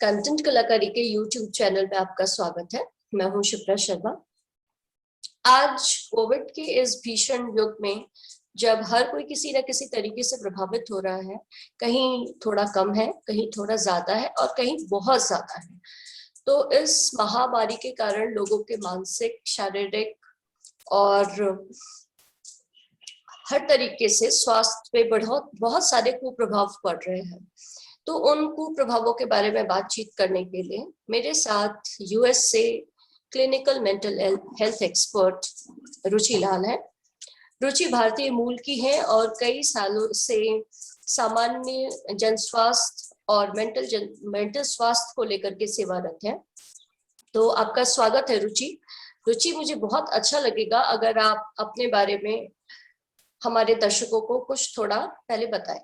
Content कलाकारी के YouTube channel पे आपका स्वागत है। मैं हूं शिप्रा शर्मा। आज कोविड के इस भीषण युग में जब हर कोई किसी न किसी तरीके से प्रभावित हो रहा है, कहीं थोड़ा कम है, कहीं थोड़ा ज्यादा है और कहीं बहुत ज्यादा है, तो इस महामारी के कारण लोगों के मानसिक, शारीरिक और हर तरीके से स्वास्थ्य पे बहुत सारे कुप्रभाव पड़ रहे हैं। तो उन कुप्रभावों के बारे में बातचीत करने के लिए मेरे साथ यूएस से क्लिनिकल मेंटल हेल्थ एक्सपर्ट रुचि लाल है। रुचि भारतीय मूल की है और कई सालों से सामान्य जन स्वास्थ्य और मेंटल स्वास्थ्य को लेकर के सेवारत है। तो आपका स्वागत है रुचि। रुचि, मुझे बहुत अच्छा लगेगा अगर आप अपने बारे में हमारे दर्शकों को कुछ थोड़ा पहले बताएं।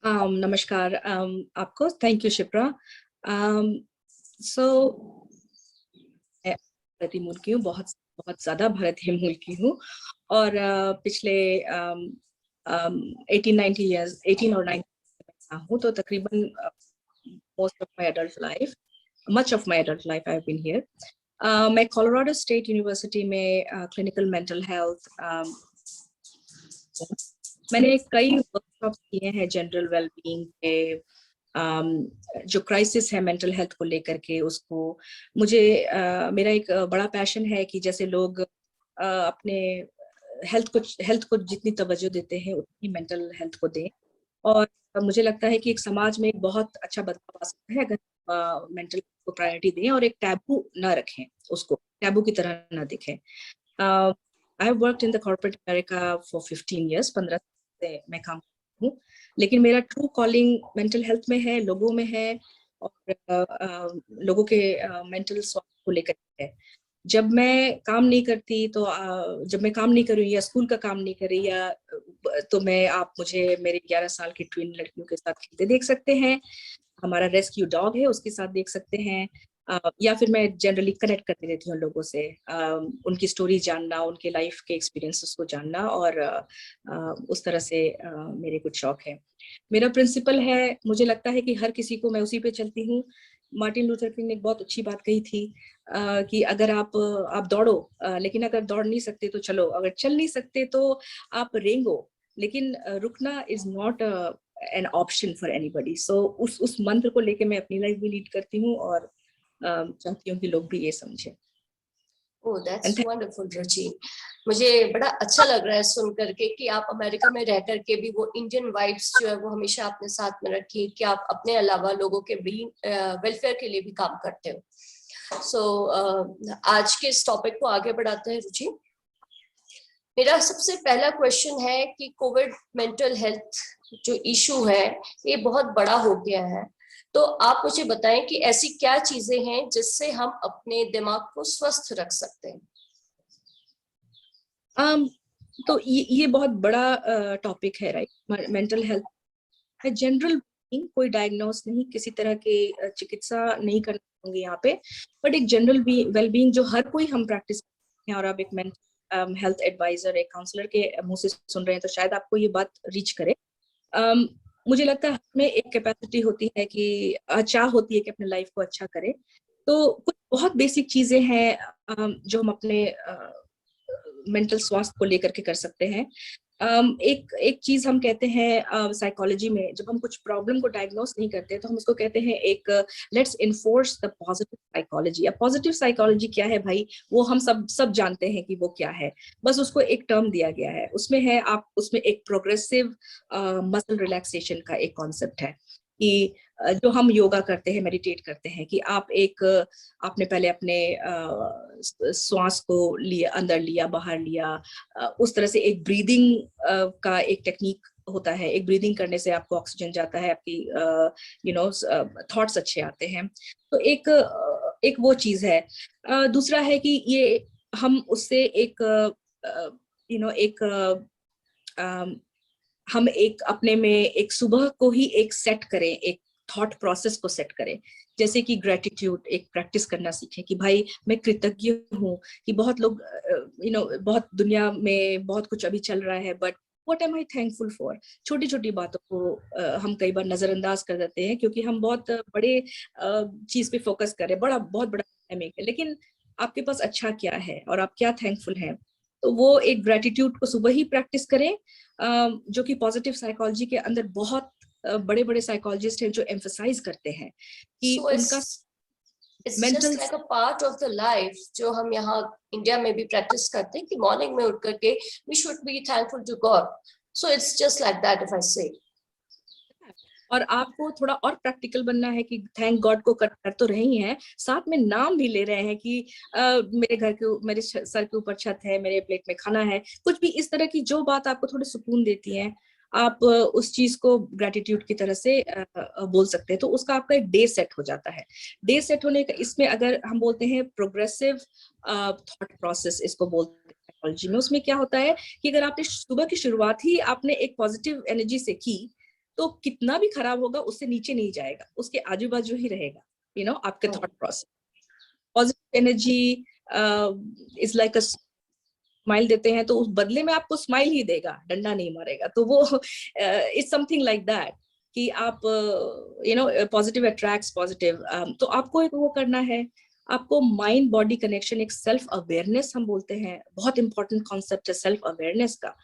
नमस्कार आपको। Thank you Shipra. सो भारतीय मूल की हूँ, बहुत ज्यादा भारतीय मूल की हूँ और पिछले 18 और 19 हूँ, तो तकरीबन much of my adult life I have been here. मैं कोलोराडो स्टेट यूनिवर्सिटी में क्लिनिकल मेंटल हेल्थ मैंने कई वर्कशॉप्स किए हैं जनरल वेलबींग के, जो क्राइसिस है मेंटल हेल्थ को लेकर के। उसको मुझे मेरा एक बड़ा पैशन है कि जैसे लोग अपने हेल्थ को जितनी तवज्जो देते हैं उतनी मेंटल हेल्थ को दें, और मुझे लगता है कि एक समाज में एक बहुत अच्छा बदलाव आ सकता है अगर मेंटल हेल्थ को प्रायोरिटी दें और एक टैबू ना रखें, उसको टैबू की तरह ना देखें। I have worked in the corporate America for 15 years, 15 से मैं काम करती हूँ, लेकिन मेरा ट्रू कॉलिंग मेंटल हेल्थ में है, लोगों में है और लोगों के मेंटल स्वास्थ्य को लेकर है। जब मैं काम नहीं करती, तो जब मैं काम नहीं कर रही या स्कूल का काम नहीं कर रही या तो आप मुझे मेरे 11 साल की ट्विन लड़कियों के साथ खेलते देख सकते हैं, हमारा रेस्क्यू डॉग है उसके साथ देख सकते हैं, या फिर मैं जनरली कनेक्ट करती रहती हूँ लोगों से, उनकी स्टोरी जानना, उनके लाइफ के एक्सपीरियंसेस को जानना, और उस तरह से मेरे कुछ शौक है। मेरा प्रिंसिपल है, मुझे लगता है कि हर किसी को, मैं उसी पे चलती हूँ। मार्टिन लूथर किंग ने एक बहुत अच्छी बात कही थी कि अगर आप दौड़ो, लेकिन अगर दौड़ नहीं सकते तो चलो, अगर चल नहीं सकते तो आप रेंगो, लेकिन रुकना is not an option for anybody. So उस मंत्र को लेके मैं अपनी लाइफ भी लीड करती हूँ और चाहती हूँ कि लोग भी ये समझें। ओह, दैट्स वंडरफुल रुचि। मुझे बड़ा अच्छा लग रहा है सुन करके कि आप अमेरिका में रह करके भी वो इंडियन वाइब्स जो है वो हमेशा अपने साथ में रखी, कि आप अपने अलावा लोगों के वेलफेयर के लिए भी काम करते हो। सो आज के इस टॉपिक को आगे बढ़ाते हैं रुचि। मेरा सबसे पहला क्वेश्चन है कि कोविड मेंटल हेल्थ जो इशू है ये बहुत बड़ा हो गया है, तो आप मुझे बताएं कि ऐसी क्या चीजें हैं जिससे हम अपने दिमाग को स्वस्थ रख सकते हैं। तो ये बहुत बड़ा टॉपिक है, राइट। मेंटल हेल्थ जनरल कोई डायग्नोस नहीं, किसी तरह के चिकित्सा नहीं करना होंगे यहाँ पे, बट एक जनरल वेलबींग जो हर कोई हम प्रैक्टिस करते हैं। और आप एक मेंटल हेल्थ एडवाइजर, एक काउंसलर के मुंह से सुन रहे हैं, तो शायद आपको ये बात रीच करे। मुझे लगता है हमें एक कैपेसिटी होती है कि चाह होती है कि अपने लाइफ को अच्छा करें। तो कुछ बहुत बेसिक चीजें हैं जो हम अपने मेंटल स्वास्थ्य को लेकर के कर सकते हैं। एक चीज हम कहते हैं साइकोलॉजी में, जब हम कुछ प्रॉब्लम को डायग्नोस नहीं करते तो हम उसको कहते हैं एक let's enforce the positive psychology. अब पॉजिटिव साइकोलॉजी क्या है भाई, वो हम सब जानते हैं कि वो क्या है, बस उसको एक टर्म दिया गया है। उसमें एक प्रोग्रेसिव मसल रिलैक्सेशन का एक कॉन्सेप्ट है कि जो हम योगा करते हैं, मेडिटेट करते हैं, कि आपने पहले अपने श्वास को लिया, अंदर लिया, बाहर लिया, उस तरह से एक ब्रीदिंग का एक टेक्निक होता है। एक ब्रीदिंग करने से आपको ऑक्सीजन जाता है, आपकी थॉट्स अच्छे आते हैं। तो एक वो चीज है। दूसरा है कि ये हम उससे हम एक अपने में एक सुबह को ही एक सेट करें, एक थॉट प्रोसेस को सेट करें। जैसे कि ग्रेटिट्यूड एक प्रैक्टिस करना सीखें कि भाई मैं कृतज्ञ हूँ कि बहुत लोग बहुत दुनिया में बहुत कुछ अभी चल रहा है, but what am I thankful for. छोटी छोटी बातों को हम कई बार नजरअंदाज कर देते हैं क्योंकि हम बहुत बड़े चीज पे फोकस कर रहे हैं, बहुत बड़ा है, लेकिन आपके पास अच्छा क्या है और आप क्या थैंकफुल हैं। तो वो एक ग्रेटिट्यूड को सुबह ही प्रैक्टिस करें, जो कि पॉजिटिव साइकोलॉजी के अंदर बहुत बड़े बड़े साइकोलॉजिस्ट हैं जो एम्फसाइज करते हैं कि So उनका it's mental just like a part of the life जो हम यहाँ इंडिया में भी प्रैक्टिस करते हैं कि मॉर्निंग में उठ करके we should be thankful to God. So it's just like that if I say. और आपको थोड़ा और प्रैक्टिकल बनना है कि थैंक गॉड को कर तो रहे ही हैं, साथ में नाम भी ले रहे हैं कि मेरे सर के ऊपर छत है, मेरे प्लेट में खाना है, कुछ भी इस तरह की जो बात आपको थोड़े सुकून देती है, आप उस चीज को ग्रेटिट्यूड की तरह से बोल सकते हैं। तो उसका आपका एक डे सेट हो जाता है। डे सेट होने का इसमें अगर हम बोलते हैं प्रोग्रेसिव थॉट प्रोसेस इसको बोलते हैं साइकोलॉजी में, उसमें क्या होता है कि अगर आपने सुबह की शुरुआत ही आपने एक पॉजिटिव एनर्जी से की तो कितना भी खराब होगा उससे नीचे नहीं जाएगा, उसके आजू बाजू ही रहेगा, आपके thought process. Positive energy is like a smile देते हैं तो उस बदले में आपको स्माइल ही देगा, डंडा नहीं मारेगा। तो वो इट्स समथिंग लाइक दैट कि आप पॉजिटिव अट्रैक्ट्स पॉजिटिव। तो आपको एक वो करना है, आपको माइंड बॉडी कनेक्शन, एक सेल्फ अवेयरनेस हम बोलते हैं, बहुत इंपॉर्टेंट कॉन्सेप्ट है सेल्फ अवेयरनेस का।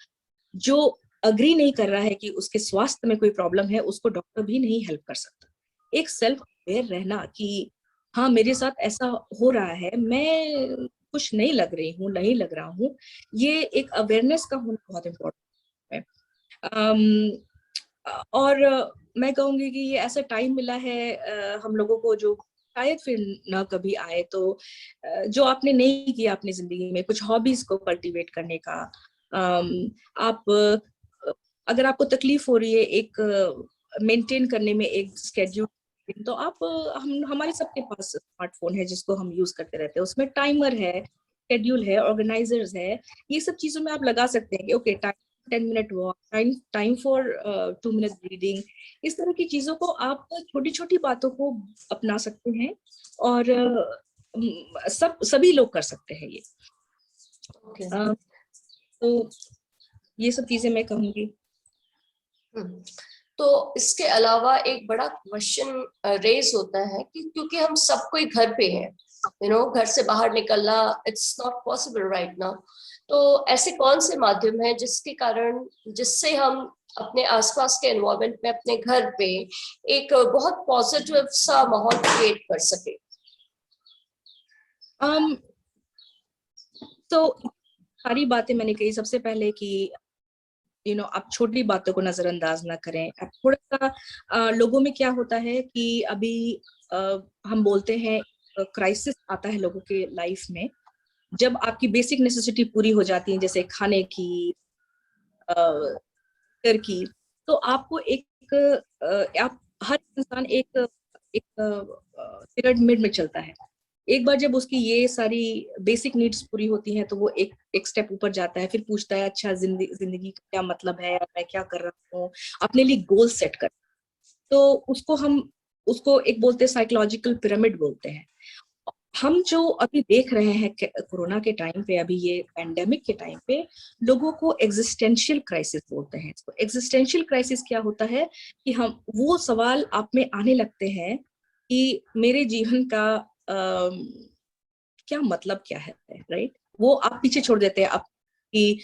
जो अग्री नहीं कर रहा है कि उसके स्वास्थ्य में कोई प्रॉब्लम है, उसको डॉक्टर भी नहीं हेल्प कर सकता। एक सेल्फ अवेयर रहना कि हाँ मेरे साथ ऐसा हो रहा है, मैं कुछ नहीं लग रही हूँ, नहीं लग रहा हूँ, ये एक अवेयरनेस का होना बहुत इम्पोर्टेंट है। और मैं कहूंगी कि ये ऐसा टाइम मिला है हम लोगों को जो शायद फिर ना कभी आए। तो जो आपने नहीं किया अपनी जिंदगी में, कुछ हॉबीज को कल्टीवेट करने का, आप अगर आपको तकलीफ हो रही है एक मेंटेन करने में एक स्केड्यूल, तो आप हमारे सबके पास स्मार्टफोन है जिसको हम यूज करते रहते हैं, उसमें टाइमर है, शेड्यूल है, ऑर्गेनाइजर्स है, ये सब चीजों में आप लगा सकते हैं कि okay 10 minute walk, time for 2 minute breathing. इस तरह की चीजों को आप छोटी छोटी बातों को अपना सकते हैं और सभी लोग कर सकते हैं ये। तो ये सब चीजें मैं कहूंगी। तो इसके अलावा एक बड़ा क्वेश्चन रेज होता है कि क्योंकि हम सब कोई घर पे हैं, घर से बाहर निकलना it's not possible right now, तो ऐसे कौन से माध्यम हैं जिससे हम अपने आसपास के एनवायरनमेंट में, अपने घर पे एक बहुत पॉजिटिव सा माहौल क्रिएट कर सके? तो सारी बातें मैंने कही। सबसे पहले कि आप छोटी बातों को नजरअंदाज ना करें। अब थोड़ा सा लोगों में क्या होता है कि अभी हम बोलते हैं क्राइसिस आता है लोगों के लाइफ में, जब आपकी बेसिक नेसेसिटी पूरी हो जाती है, जैसे खाने की, की, तो आपको आप हर इंसान एक पिरामिड में चलता है। एक बार जब उसकी ये सारी बेसिक नीड्स पूरी होती हैं तो वो एक स्टेप ऊपर जाता है, फिर पूछता है अच्छा जिंदगी का क्या मतलब है, मैं क्या कर रहा हूँ, अपने लिए गोल सेट कर। तो उसको एक बोलते हैं साइकोलॉजिकल पिरामिड बोलते हैं। हम जो अभी देख रहे हैं कोरोना के टाइम पे, अभी ये पैंडेमिक के टाइम पे, लोगों को एग्जिस्टेंशियल क्राइसिस बोलते हैं। तो एग्जिस्टेंशियल क्राइसिस क्या होता है कि हम वो सवाल आप में आने लगते हैं कि मेरे जीवन का क्या मतलब क्या है, राइट? वो आप पीछे छोड़ देते हैं। आपकी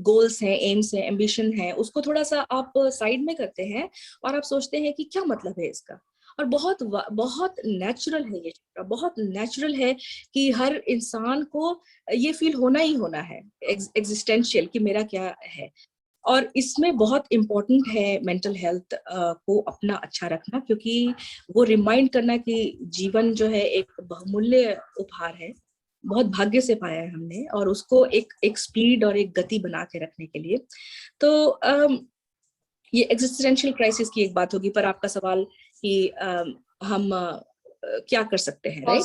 गोल्स हैं, एम्स हैं, एम्बिशन है, उसको थोड़ा सा आप साइड में करते हैं और आप सोचते हैं कि क्या मतलब है इसका। और बहुत बहुत नेचुरल है ये, बहुत नेचुरल है कि हर इंसान को ये फील होना ही होना है एग्जिस्टेंशियल कि मेरा क्या है। और इसमें बहुत इम्पोर्टेंट है मेंटल हेल्थ को अपना अच्छा रखना, क्योंकि वो रिमाइंड करना कि जीवन जो है एक बहुमूल्य उपहार है, बहुत भाग्य से पाया है हमने, और उसको एक स्पीड और एक गति बना के रखने के लिए। तो ये एग्जिस्टेंशियल क्राइसिस की एक बात होगी, पर आपका सवाल कि हम क्या कर सकते हैं, राइट?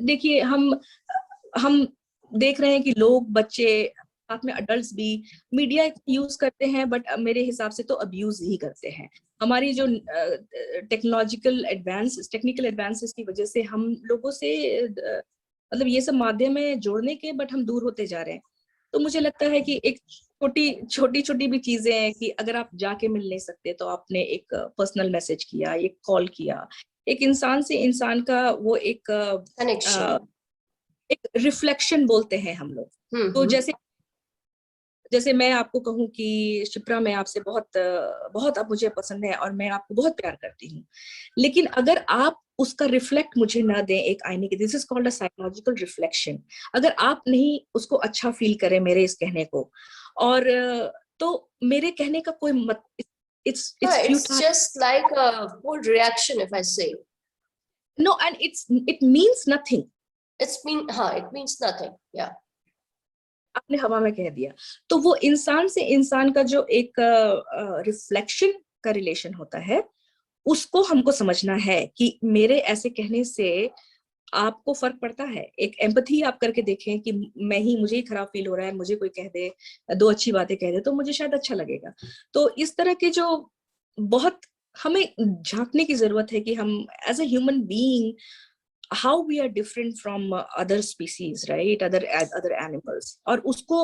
देखिए हम देख रहे हैं कि लोग, बच्चे, साथ में अडल्ट्स भी मीडिया यूज करते हैं, बट मेरे हिसाब से तो अब्यूज ही करते हैं। हमारी जो टेक्निकल एडवांसेस की वजह से हम लोगों से मतलब ये सब माध्यम है जोड़ने के, बट हम दूर होते जा रहे हैं। तो मुझे लगता है कि एक छोटी छोटी भी चीजें हैं कि अगर आप जाके मिल नहीं सकते तो आपने एक पर्सनल मैसेज किया, एक कॉल किया, एक इंसान से इंसान का वो कनेक्शन। एक रिफ्लेक्शन बोलते हैं हम लोग। तो हम्म। जैसे जैसे मैं आपको कहूँ कि शिप्रा, मैं आपसे बहुत अब मुझे पसंद है और मैं आपको बहुत प्यार करती हूँ, लेकिन अगर आप उसका रिफ्लेक्ट मुझे ना दें एक आईने के, this is called a psychological reflection, अगर आप नहीं उसको अच्छा फील करें मेरे इस कहने को, और तो मेरे कहने का कोई मत, it's It's futile. just like a full reaction if I say. No, and it means nothing. It means nothing. Yeah. आपने हवा में कह दिया। तो वो इंसान से इंसान का जो एक रिफ्लेक्शन का रिलेशन होता है, उसको हमको समझना है कि मेरे ऐसे कहने से आपको फर्क पड़ता है। एक एम्पैथी आप करके देखें कि मुझे ही खराब फील हो रहा है, मुझे कोई कह दे, दो अच्छी बातें कह दे तो मुझे शायद अच्छा लगेगा। तो इस तरह के जो बहुत हमें झांकने की जरूरत है कि हम as a human being how we are different from other species, right, other animals, और उसको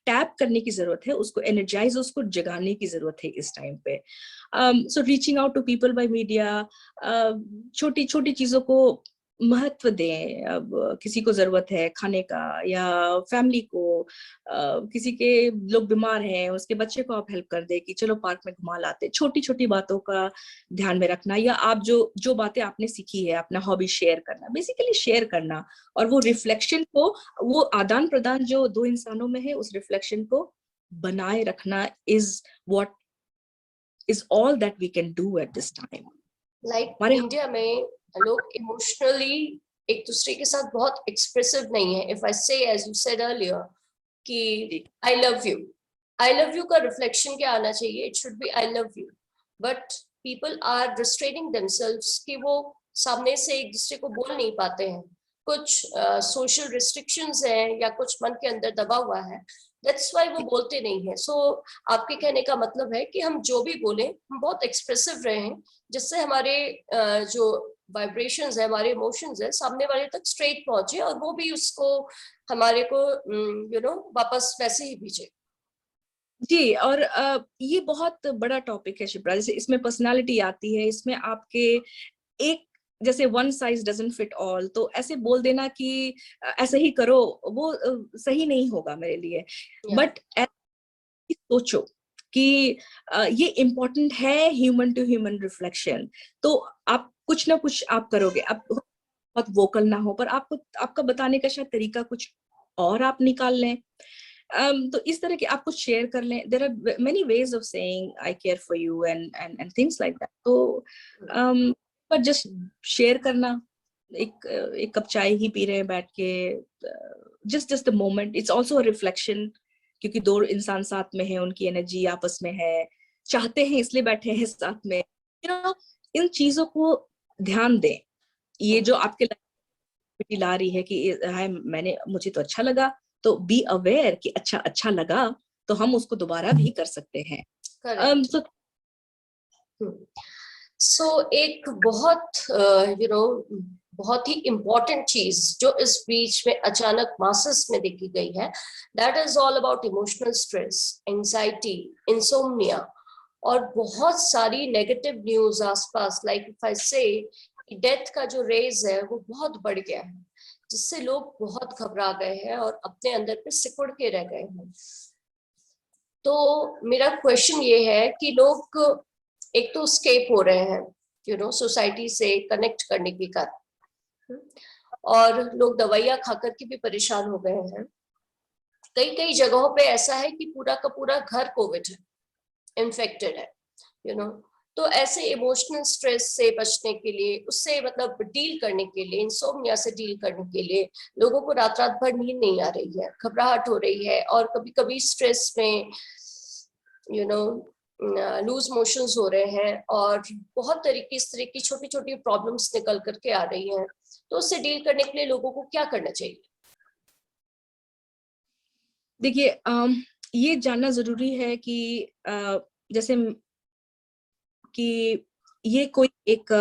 टैप करने की जरूरत है, उसको एनर्जाइज, उसको जगाने की जरूरत है इस टाइम पे। So reaching out to people by media, छोटी छोटी चीजों को महत्व दें। अब किसी को जरूरत है खाने का, या फैमिली को, किसी के लोग बीमार हैं, उसके बच्चे को आप हेल्प कर दे कि चलो पार्क में घुमा लाते, छोटी छोटी बातों का ध्यान में रखना, या आप जो जो बातें आपने सीखी है, अपना हॉबी शेयर करना, बेसिकली शेयर करना, और वो रिफ्लेक्शन को, वो आदान प्रदान जो दो इंसानों में है, उस रिफ्लेक्शन को बनाए रखना is what is all that we can do at this time. Like हमारे इंडिया में लोग इमोशनली एक दूसरे के साथ बहुत एक्सप्रेसिव नहीं है। इफ आई से एज यू सेड अर्लियर कि आई लव यू का रिफ्लेक्शन क्या आना चाहिए? It should be I love you. But people are restraining themselves कि वो सामने से एक दूसरे को बोल नहीं पाते हैं। कुछ सोशल रिस्ट्रिक्शंस हैं या कुछ मन के अंदर दबा हुआ है, दैट्स वाई वो बोलते नहीं है। सो आपके कहने का मतलब है कि हम जो भी बोलें हम बहुत एक्सप्रेसिव रहें, जिससे हमारे जो वाइब्रेशंस है, हमारे इमोशंस है, सामने वाले तक स्ट्रेट पहुंचे और वो भी उसको हमारे को वापस वैसे ही भेजे। जी, और ये बहुत बड़ा टॉपिक है शिप्रा, जैसे इसमें पर्सनालिटी आती है, इसमें आपके एक, जैसे one size doesn't fit all, तो ऐसे बोल देना कि ऐसे ही करो, वो सही नहीं होगा मेरे लिए। या बट सोचो कि ये इम्पोर्टेंट है, ह्यूमन टू ह्यूमन रिफ्लेक्शन। तो आप कुछ ना कुछ आप करोगे, आप बहुत वोकल ना हो, पर आपको आपका बताने का शायद तरीका कुछ और आप निकाल लें। तो इस तरह के आप कुछ शेयर कर लें। There are many ways of saying I care for you and things like that. तो पर जस्ट शेयर करना, एक कप चाय ही पी रहे हैं बैठ के, just the moment, it's also a reflection, क्योंकि दो इंसान साथ में हैं, उनकी एनर्जी आपस में है, चाहते हैं इसलिए बैठे हैं साथ में, इन चीजों को ध्यान दें। ये जो आपके ला रही है कि हाय मुझे तो अच्छा लगा, तो बी अवेयर कि अच्छा लगा तो हम उसको दोबारा भी कर सकते हैं। करेक्ट। so, सो एक बहुत बहुत ही इम्पोर्टेंट चीज जो इस बीच में अचानक मासेस में देखी गई है, that is all about emotional stress, anxiety, insomnia, और बहुत सारी नेगेटिव न्यूज आसपास। लाइक इफ आई से डेथ का जो रेज है वो बहुत बढ़ गया है, जिससे लोग बहुत घबरा गए हैं और अपने अंदर पे सिकुड़ के रह गए हैं। तो मेरा क्वेश्चन ये है कि लोग एक तो स्केप हो रहे हैं सोसाइटी से कनेक्ट करने के कारण, और लोग दवाइयां खाकर के भी परेशान हो गए हैं। कई कई जगहों पे ऐसा है कि पूरा का पूरा घर कोविड है, इन्फेक्टेड है तो ऐसे इमोशनल स्ट्रेस से बचने के लिए, उससे मतलब डील करने के लिए, इंसोम्निया से डील करने के लिए लोगों को रात रात भर नींद नहीं आ रही है, घबराहट हो रही है, और कभी कभी स्ट्रेस में लूज मोशंस हो रहे हैं, और बहुत इस तरह की छोटी छोटी प्रॉब्लम्स निकल करके आ रही हैं। तो उससे डील करने के लिए लोगों को क्या करना चाहिए? देखिए, ये जानना जरूरी है कि जैसे कि ये कोई एक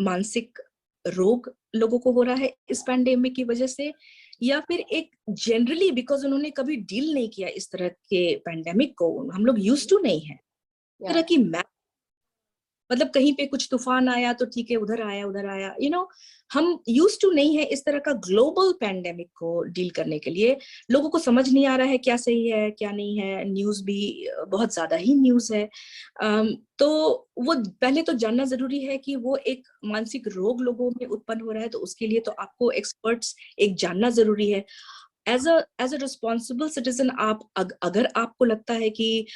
मानसिक रोग लोगों को हो रहा है इस पैंडेमिक की वजह से, या फिर एक जनरली बिकॉज उन्होंने कभी डील नहीं किया इस तरह के पैंडेमिक को, हम लोग यूज्ड टू नहीं है इस तरह की मतलब कहीं पे कुछ तूफान आया तो ठीक है, उधर आया, हम यूज टू नहीं है इस तरह का ग्लोबल पैंडेमिक को डील करने के लिए। लोगों को समझ नहीं आ रहा है क्या सही है क्या नहीं है, न्यूज भी बहुत ज्यादा ही न्यूज है। तो वो पहले तो जानना जरूरी है कि वो एक मानसिक रोग लोगों में उत्पन्न हो रहा है, तो उसके लिए तो आपको एक्सपर्ट्स एक जानना जरूरी है। एज अ रिस्पॉन्सिबल सिटीजन, आप अगर आपको लगता है कि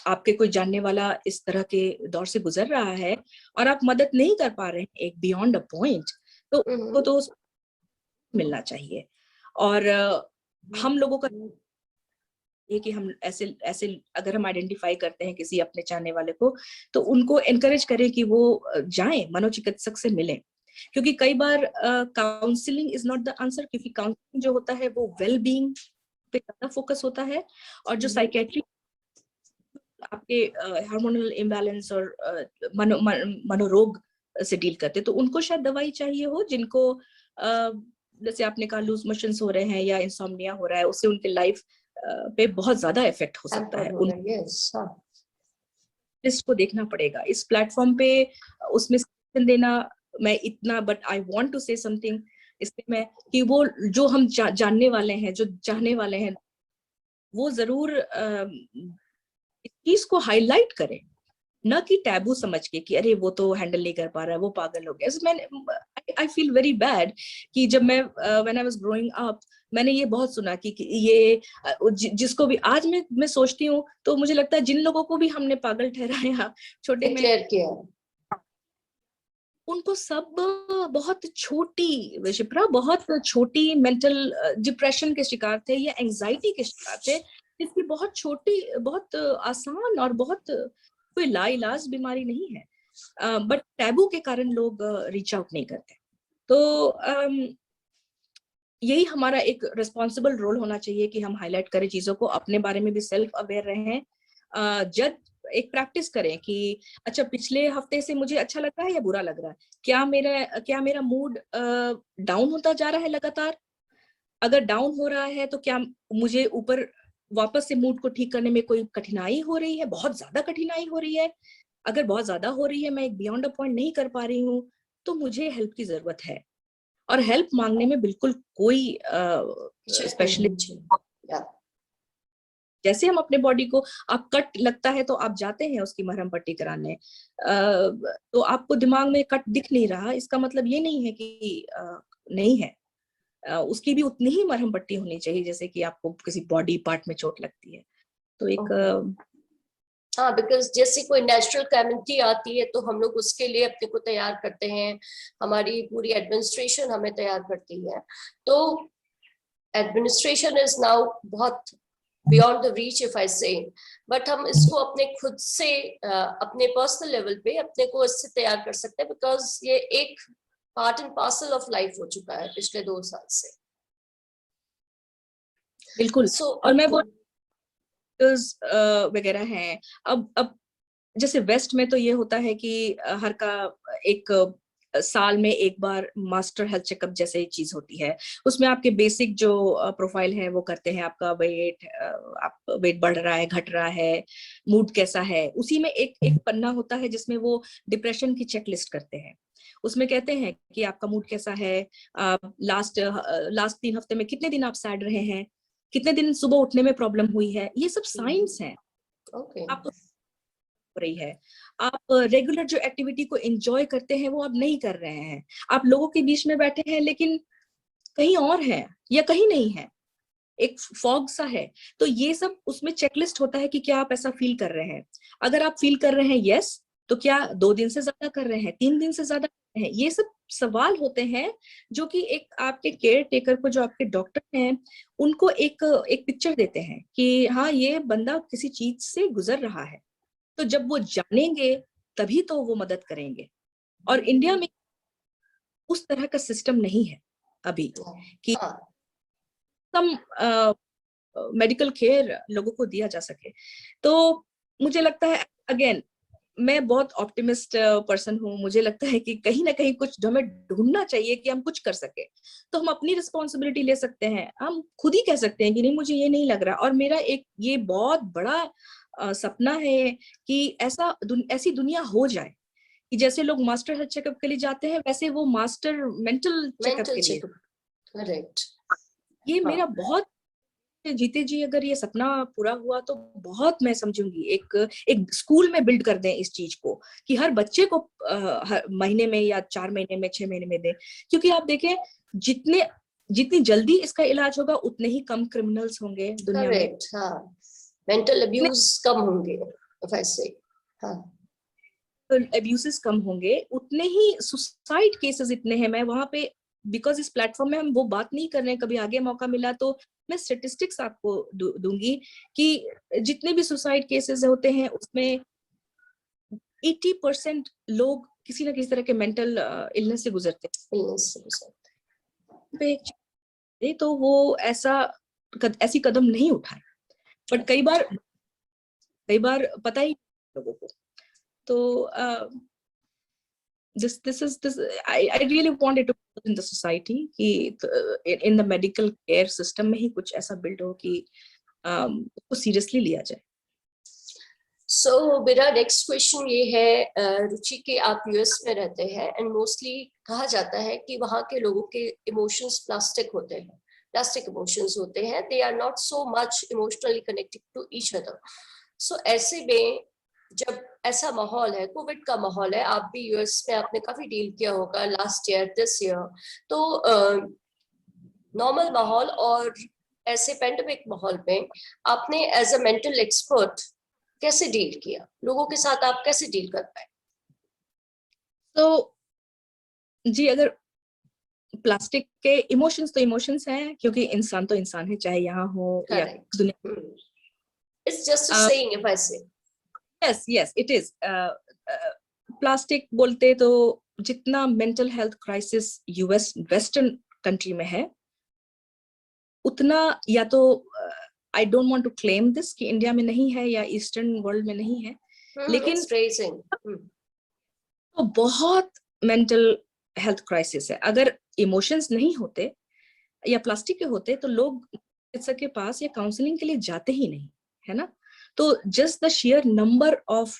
आपके कोई जानने वाला इस तरह के दौर से गुजर रहा है और आप मदद नहीं कर पा रहे हैं एक बियॉन्ड अ पॉइंट, तो उसको तो मिलना चाहिए। और हम लोगों का ये कि हम ऐसे ऐसे अगर हम आइडेंटिफाई करते हैं किसी अपने चाहने वाले को, तो उनको एनकरेज करें कि वो जाएं, मनोचिकित्सक से मिलें, क्योंकि कई बार counselling is not the answer, क्योंकि काउंसलिंग जो होता है वो वेल बीइंग पे ज्यादा फोकस होता है, और जो साइकेट्री आपके हार्मोनल इम्बैलेंस और मनोरोग से डील करते, तो उनको शायद दवाई चाहिए हो, जिनको जैसे आपने कहा लूज मोशंस हो रहे हैं या इंसोम्निया हो रहा है, उससे उनके लाइफ पे बहुत ज्यादा इफेक्ट हो सकता है। लिस्ट को देखना पड़ेगा इस प्लेटफॉर्म पे, उसमें देना मैं इतना, but I want to say something इसमें मैं कि वो जो हम जानने वाले हैं, जो चाहने वाले हैं, वो जरूर इस चीज को हाईलाइट करें, न कि टैबू समझ के कि अरे वो तो हैंडल नहीं कर पा रहा है, वो पागल हो गया। आई फील वेरी बैड कि जब मैं when I was growing up, मैंने ये बहुत सुना कि ये जिसको भी आज मैं सोचती हूँ तो मुझे लगता है जिन लोगों को भी हमने पागल ठहराया छोटे में, उनको सब बहुत छोटी शिप्रा, बहुत छोटी मेंटल डिप्रेशन के शिकार थे या एंजाइटी के शिकार थे, जिसकी बहुत छोटी, बहुत आसान और बहुत कोई लाइलाज बीमारी नहीं है, बट टैबू के कारण लोग रीच आउट नहीं करते। तो यही हमारा एक रिस्पॉन्सिबल रोल होना चाहिए कि हम हाईलाइट करें चीजों को, अपने बारे में भी सेल्फ अवेयर रहें, जज एक प्रैक्टिस करें कि अच्छा पिछले हफ्ते से मुझे अच्छा लग रहा है या बुरा लग रहा है, क्या मेरा मूड डाउन होता जा रहा है लगातार, अगर डाउन हो रहा है तो क्या मुझे ऊपर वापस से मूड को ठीक करने में कोई कठिनाई हो रही है, बहुत ज्यादा कठिनाई हो रही है, अगर बहुत ज्यादा हो रही है, मैं एक बियॉन्ड अ पॉइंट नहीं कर पा रही हूँ, तो मुझे हेल्प की जरूरत है। और हेल्प मांगने में बिल्कुल कोई स्पेशलिस्ट, जैसे हम अपने बॉडी को, आप कट लगता है तो आप जाते हैं उसकी मरहम पट्टी कराने, तो आपको दिमाग में कट दिख नहीं रहा, इसका मतलब ये नहीं है कि नहीं है, उसकी भी उतनी ही मरहम पट्टी होनी चाहिए जैसे कि आपको किसी बॉडी पार्ट में चोट लगती है। तो एक हाँ, बिकॉज जैसे कोई नेचुरल कैमिटी आती है तो हम लोग उसके लिए अपने को तैयार करते हैं, हमारी पूरी एडमिनिस्ट्रेशन हमें तैयार करती है, तो एडमिनिस्ट्रेशन इज नाउ बहुत beyond the reach if I से, बट हम इसको अपने खुद से अपने पर्सनल लेवल पे अपने को इससे तैयार कर सकते हैं, बिकॉज ये एक part and parcel of life हो चुका है पिछले 2 साल से। बिल्कुल। और मैं वो वगैरह हैं, अब जैसे वेस्ट में तो ये होता है कि हर का एक साल में एक बार मास्टर हेल्थ चेकअप जैसे चीज होती है, उसमें आपके बेसिक जो प्रोफाइल है वो करते हैं, आपका वेट, आप वेट बढ़ रहा है घट रहा है, मूड कैसा है, उसी में एक पन्ना होता है जिसमें वो डिप्रेशन की चेकलिस्ट करते हैं, उसमें कहते हैं कि आपका मूड कैसा है, लास्ट 3 हफ्ते में कितने दिन आप सैड रहे हैं, कितने दिन सुबह उठने में प्रॉब्लम हुई है, ये सब साइंस है। आप हो रही है, आप रेगुलर जो एक्टिविटी को एंजॉय करते हैं वो आप नहीं कर रहे हैं, आप लोगों के बीच में बैठे हैं लेकिन कहीं और है या कहीं नहीं है, एक फॉग सा है, तो ये सब उसमें चेकलिस्ट होता है कि क्या आप ऐसा फील कर रहे हैं, अगर आप फील कर रहे हैं यस, तो क्या 2 दिन से ज्यादा कर रहे हैं, 3 दिन से ज्यादा कर रहे हैं, ये सब सवाल होते हैं जो कि एक आपके केयर टेकर को, जो आपके डॉक्टर हैं, उनको एक पिक्चर देते हैं कि हाँ ये बंदा किसी चीज से गुजर रहा है, तो जब वो जानेंगे तभी तो वो मदद करेंगे। और इंडिया में उस तरह का सिस्टम नहीं है अभी कि सम मेडिकल केयर लोगों को दिया जा सके, तो मुझे लगता है अगेन मैं बहुत ऑप्टिमिस्ट पर्सन हूँ। मुझे लगता है कि कहीं ना कहीं कुछ हमें ढूंढना चाहिए कि हम कुछ कर सके, तो हम अपनी रिस्पॉन्सिबिलिटी ले सकते हैं। हम खुद ही कह सकते हैं कि नहीं, मुझे ये नहीं लग रहा। और मेरा एक ये बहुत बड़ा सपना है कि ऐसी दुनिया हो जाए कि जैसे लोग मास्टर हेल्थ चेकअप के लिए जाते हैं, वैसे वो मास्टर मेंटल चेकअप मेंटल के लिए। Checkup, correct. ये हाँ, मेरा बहुत, जीते जी अगर ये सपना पूरा हुआ तो बहुत मैं समझूंगी। एक एक स्कूल में बिल्ड कर दें इस चीज को, कि हर बच्चे को हर महीने में या 4 महीने में 6 महीने में दें। क्योंकि आप देखें, जितनी जल्दी इसका इलाज होगा उतने ही कम क्रिमिनल्स होंगे दुनिया में, करेक्ट। हाँ, मेंटल उतने अब्यूज कम होंगे वैसे। हाँ, अब्यूसेस कम होंगे, उतने ही सुसाइड केसेस इतने हैं। मैं वहां पे, बिकॉज इस प्लेटफॉर्म में हम वो बात नहीं कर रहे हैं, कभी आगे मौका मिला तो मैं स्टेटिस्टिक्स आपको दूंगी कि जितने भी सुसाइड केसेस होते हैं उसमें 80% लोग किसी ना किसी तरह के मेंटल इलनेस से गुजरते illness से गुजरते हैं। पे एक चीज़, तो वो ऐसी कदम नहीं उठाए, बट हैं। कई बार पता ही नहीं लोगों को। तो this I really wanted to put in the society कि in the medical care system में ही कुछ ऐसा बिल्ड हो कि उसको सीरियसली लिया जाए। सो मेरा नेक्स्ट क्वेश्चन ये है, रुचि, के आप यूएस में रहते हैं एंड मोस्टली कहा जाता है कि वहाँ के लोगों के इमोशंस प्लास्टिक होते हैं, प्लास्टिक इमोशंस होते हैं, they are not so much emotionally connected to each other. So ऐसे में जब ऐसा माहौल है, कोविड का माहौल है, आप भी यूएस में आपने काफी डील किया होगा लास्ट ईयर, दिस ईयर, तो नॉर्मल माहौल और ऐसे पेंडेमिक माहौल में आपने एज अ मेंटल एक्सपर्ट कैसे डील किया, लोगों के साथ आप कैसे डील कर पाए? तो जी, अगर प्लास्टिक के इमोशंस तो इमोशंस हैं, क्योंकि इंसान तो इंसान है, चाहे यहाँ हो या करेक्ट, दुनिया। It's just a saying if I say. Yes yes it is. Plastic बोलते तो जितना mental health crisis US western country में है, उतना, या तो I don't want to claim this कि इंडिया में नहीं है या ईस्टर्न वर्ल्ड में नहीं है, लेकिन इट्स रेजिंग। तो बहुत मेंटल हेल्थ क्राइसिस है। अगर इमोशंस नहीं होते या प्लास्टिक के होते तो लोग चिकित्सक के पास या काउंसलिंग के लिए जाते ही नहीं, है ना। तो just the share number of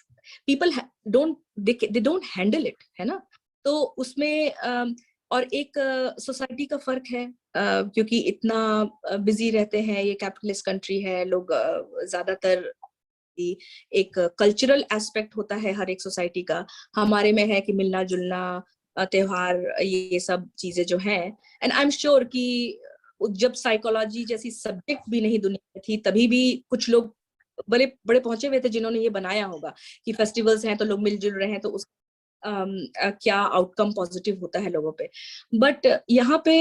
people don't they don't handle it, है ना। तो उसमें और एक सोसाइटी का फर्क है, क्योंकि इतना बिजी रहते हैं, ये कैपिटलिस्ट कंट्री है, लोग ज्यादातर एक कल्चरल एस्पेक्ट होता है हर एक सोसाइटी का। हमारे में है कि मिलना जुलना, त्योहार, ये सब चीजें जो हैं। एंड आई एम श्योर कि जब साइकोलॉजी जैसी सब्जेक्ट भी नहीं दुनिया में थी, तभी भी कुछ लोग बड़े बड़े पहुंचे हुए थे जिन्होंने ये बनाया होगा कि फेस्टिवल्स हैं तो लोग मिलजुल रहे हैं, तो उस क्या आउटकम पॉजिटिव होता है लोगों पे। बट यहाँ पे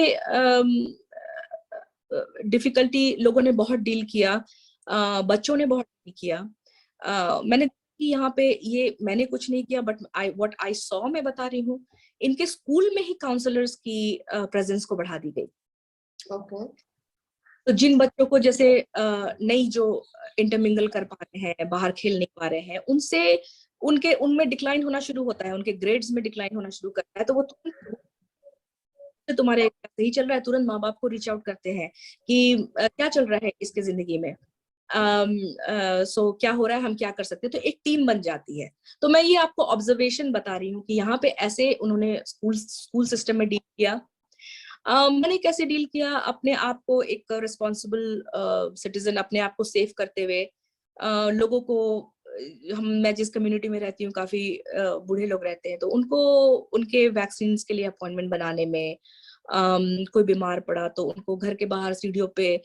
डिफिकल्टी लोगों ने बहुत डील किया, बच्चों ने बहुत डील किया। मैंने यहाँ पे, ये मैंने कुछ नहीं किया, बट व्हाट आई सॉ मैं बता रही हूँ। इनके स्कूल में ही काउंसलर्स की प्रेजेंस को बढ़ा दी गई। ओके। तो जिन बच्चों को जैसे नहीं, जो इंटरमिंगल कर पा रहे हैं, बाहर खेल नहीं पा रहे हैं, उनमें डिक्लाइन होना शुरू होता है, उनके ग्रेड्स में डिक्लाइन होना शुरू करता है, तो वो तुम्हारे सही चल रहा है, तुरंत माँ बाप को रीच आउट करते हैं कि क्या चल रहा है इसके जिंदगी में, सो क्या हो रहा है, हम क्या कर सकते हैं। तो एक टीम बन जाती है। तो मैं ये आपको ऑब्जर्वेशन बता रही हूँ कि यहाँ पे ऐसे उन्होंने स्कूल सिस्टम में डील किया। मैंने कैसे डील किया, अपने आप को एक रिस्पॉन्सिबल सिटीजन, अपने आप को सेफ करते हुए, लोगों को, मैं जिस कम्युनिटी में रहती हूँ काफी बूढ़े लोग रहते हैं, तो उनको उनके वैक्सीन के लिए अपॉइंटमेंट बनाने में, कोई बीमार पड़ा तो उनको घर के बाहर सीढ़ियों पे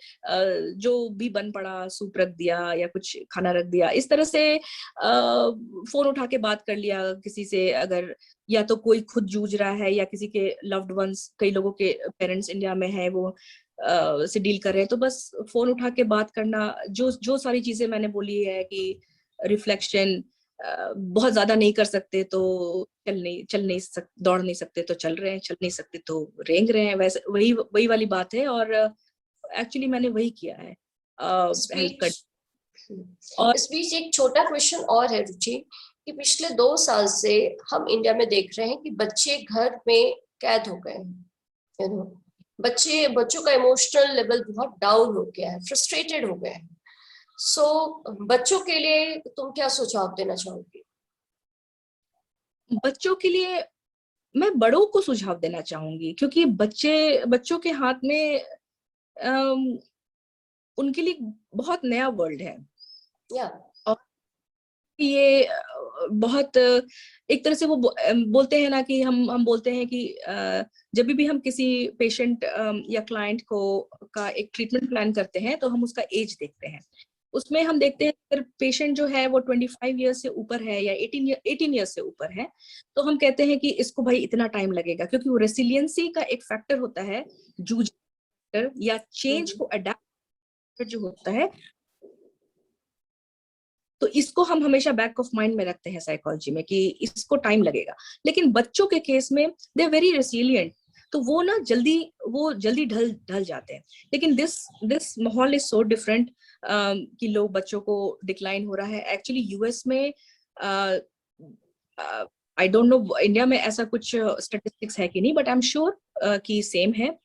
जो भी बन पड़ा, सूप रख दिया या कुछ खाना रख दिया, इस तरह से फोन उठा के बात कर लिया किसी से, अगर या तो कोई खुद जूझ रहा है या किसी के लव्ड वंस, कई लोगों के पेरेंट्स इंडिया में है, वो से डील कर रहे हैं, तो बस फोन उठा के बात करना। जो जो सारी चीजें मैंने बोली है कि रिफ्लेक्शन, बहुत ज्यादा नहीं कर सकते तो दौड़ नहीं सकते तो चल रहे हैं, चल नहीं सकते तो रेंग रहे हैं, वैसे वही वही वाली बात है। और एक्चुअली मैंने वही किया है, हेल्प कर। और इस बीच एक छोटा क्वेश्चन और है रुचि, कि पिछले 2 साल से हम इंडिया में देख रहे हैं कि बच्चे घर में कैद हो गए हैं, यू नो, बच्चों का इमोशनल लेवल बहुत डाउन हो गया है, फ्रस्ट्रेटेड हो गए हैं। सो बच्चों के लिए तुम क्या सुझाव देना चाहोगी? बच्चों के लिए मैं बड़ों को सुझाव देना चाहूंगी, क्योंकि बच्चों के हाथ में अम, उनके लिए बहुत नया वर्ल्ड है। या और ये बहुत एक तरह से वो बोलते हैं ना कि हम बोलते हैं कि जब भी हम किसी पेशेंट या क्लाइंट को का एक ट्रीटमेंट प्लान करते हैं तो हम उसका एज देखते हैं। उसमें हम देखते हैं अगर पेशेंट जो है वो 25 ईयर्स से ऊपर है या 18 ईयर्स से ऊपर है, तो हम कहते हैं कि इसको भाई इतना टाइम लगेगा, क्योंकि वो रेसिलियंसी का एक फैक्टर होता है, जूझ या चेंज को अडेप्ट जो होता है। तो इसको हम हमेशा बैक ऑफ माइंड में रखते हैं साइकोलॉजी में कि इसको टाइम लगेगा। लेकिन बच्चों के केस में दे आर वेरी रेसिलिएंट, तो वो ना जल्दी ढल ढल जाते हैं। लेकिन दिस माहौल इज सो डिफरेंट कि लोग बच्चों को डिक्लाइन हो रहा है। एक्चुअली यूएस में आई डोंट नो इंडिया में ऐसा कुछ स्टेटिस्टिक्स है कि नहीं, बट आई एम श्योर कि सेम है।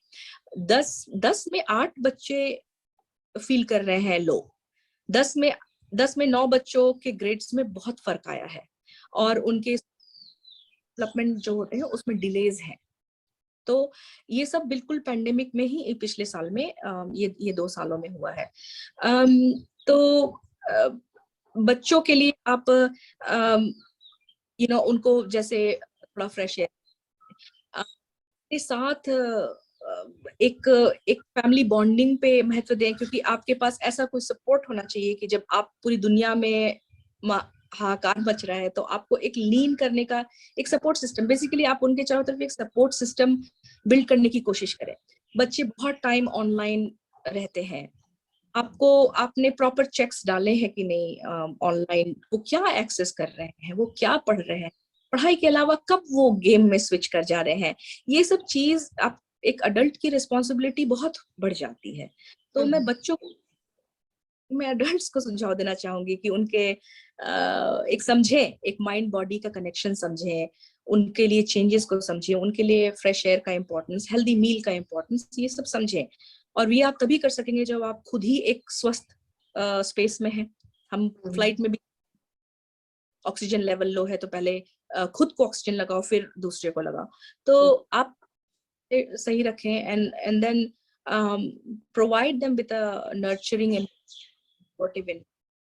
10 में 8 बच्चे फील कर रहे हैं लो। 10 में 9 बच्चों के ग्रेड्स में बहुत फर्क आया है, और उनके डेवलपमेंट जो होते हैं उसमें डिलेज हैं। तो ये सब बिल्कुल पेंडेमिक में ही पिछले साल में ये 2 सालों में हुआ है। तो बच्चों के लिए आप उनको जैसे थोड़ा फ्रेश एयर के साथ एक एक फैमिली बॉन्डिंग पे महत्व दें, क्योंकि आपके पास ऐसा कोई सपोर्ट होना चाहिए कि जब आप पूरी दुनिया में हाहाकार मच रहा है तो आपको एक लीन करने का एक सपोर्ट सिस्टम, बेसिकली आप उनके चारों तरफ एक सपोर्ट सिस्टम बिल्ड करने की कोशिश करें। बच्चे बहुत टाइम ऑनलाइन रहते हैं, आपने प्रॉपर चेक्स डाले हैं कि नहीं ऑनलाइन, वो क्या एक्सेस कर रहे हैं, वो क्या पढ़ रहे हैं, पढ़ाई के अलावा कब वो गेम में स्विच कर जा रहे हैं। ये सब चीज आप एक अडल्ट की रिस्पॉन्सिबिलिटी बहुत बढ़ जाती है। तो मैं अडल्ट्स को सुझाव देना चाहूंगी कि उनके एक समझे, एक माइंड बॉडी का कनेक्शन समझें, उनके लिए चेंजेस को समझें, उनके लिए फ्रेश एयर का इम्पोर्टेंस, हेल्दी मील का इम्पोर्टेंस, ये सब समझें। और ये आप तभी कर सकेंगे जब आप खुद ही एक स्वस्थ स्पेस में हैं। हम फ्लाइट में भी ऑक्सीजन लेवल लो है तो पहले खुद को ऑक्सीजन लगाओ, फिर दूसरे को लगाओ। तो आप सही रखें and then provide them with a nurturing and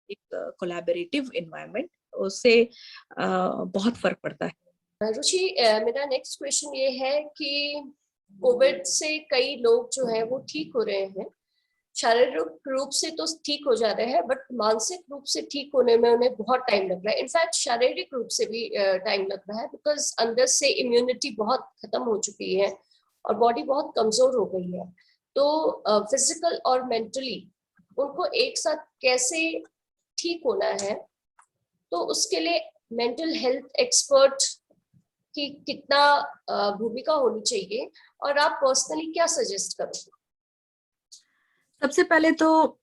एक कोलैबोरेटिव एनवायरनमेंट, उससे बहुत फर्क पड़ता है। रुचि, मेरा नेक्स्ट क्वेश्चन ये है कि कोविड से कई लोग जो है वो ठीक हो रहे हैं, शारीरिक रूप से तो ठीक हो जा रहे हैं, बट मानसिक रूप से ठीक होने में उन्हें बहुत टाइम लग रहा है। इनफैक्ट शारीरिक रूप से भी टाइम लग रहा है, बिकॉज अंदर से इम्यूनिटी बहुत खत्म हो चुकी है और बॉडी बहुत कमजोर हो गई है। तो फिजिकल और मेंटली उनको एक साथ कैसे ठीक होना है, तो उसके लिए मेंटल हेल्थ एक्सपर्ट की कितना भूमिका होनी चाहिए, और आप पर्सनली क्या सजेस्ट करोगे? सबसे पहले तो